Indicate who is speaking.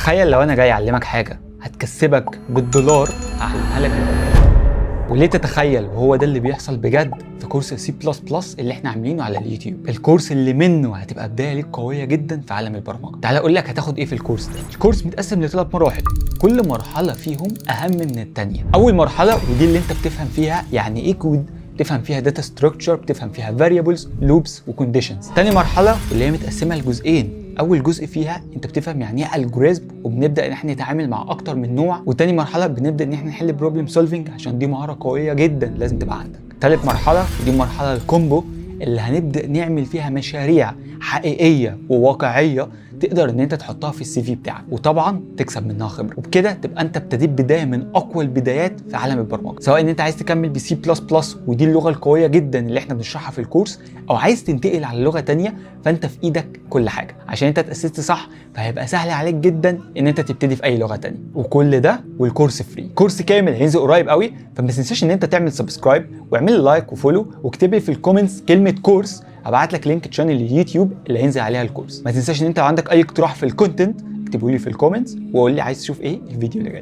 Speaker 1: تخيل لو انا جاي اعلمك حاجه هتكسبك بالدولار، هعلمها لك بالدولار. وليه تتخيل؟ وهو ده اللي بيحصل بجد في كورس سي بلس بلس اللي احنا عاملينه على اليوتيوب، الكورس اللي منه هتبقى بدايه ليك قويه جدا في عالم البرمجه. تعالى اقول لك هتاخد ايه في الكورس ده. الكورس متقسم ل3 مراحل، كل مرحله فيهم اهم من الثانيه. اول مرحله ودي اللي انت بتفهم فيها يعني ايه كود، بتفهم فيها داتا ستراكشر، بتفهم فيها فاريبلز، لوبس وكونديشنز. تاني مرحله واللي هي متقسمه لجزئين، اول جزء فيها انت بتفهم يعني ايه الجوريزم وبنبدا ان احنا نتعامل مع اكتر من نوع، وتاني مرحله بنبدا ان احنا نحل بروبلم سولفنج عشان دي مهاره قويه جدا لازم تبقى عندك. تالت مرحله ودي المرحله الكومبو اللي هنبدا نعمل فيها مشاريع حقيقيه وواقعيه تقدر ان انت تحطها في السي في بتاعك وطبعا تكسب منها خبره، وبكده تبقى انت ابتديت بدايه من اقوى البدايات في عالم البرمجه، سواء ان انت عايز تكمل بسي بلس بلس ودي اللغه القويه جدا اللي احنا بنشرحها في الكورس، او عايز تنتقل على لغه تانية، فانت في ايدك كل حاجه عشان انت اتاسست صح، فهيبقى سهل عليك جدا ان انت تبتدي في اي لغه تانية. وكل ده والكورس فري، كورس كامل هينزل قريب قوي، فما تنساش ان انت تعمل سبسكرايب واعمل لي لايك وفولو واكتب لي في الكومنتس كلمه كورس، هبعت لك لينك تشانل اليوتيوب اللي هينزل عليها الكورس. ما تنساش ان انت لو عندك اي اقتراح في الكونتنت اكتبه لي في الكومنتس وقول لي عايز تشوف ايه الفيديو اللي جاي.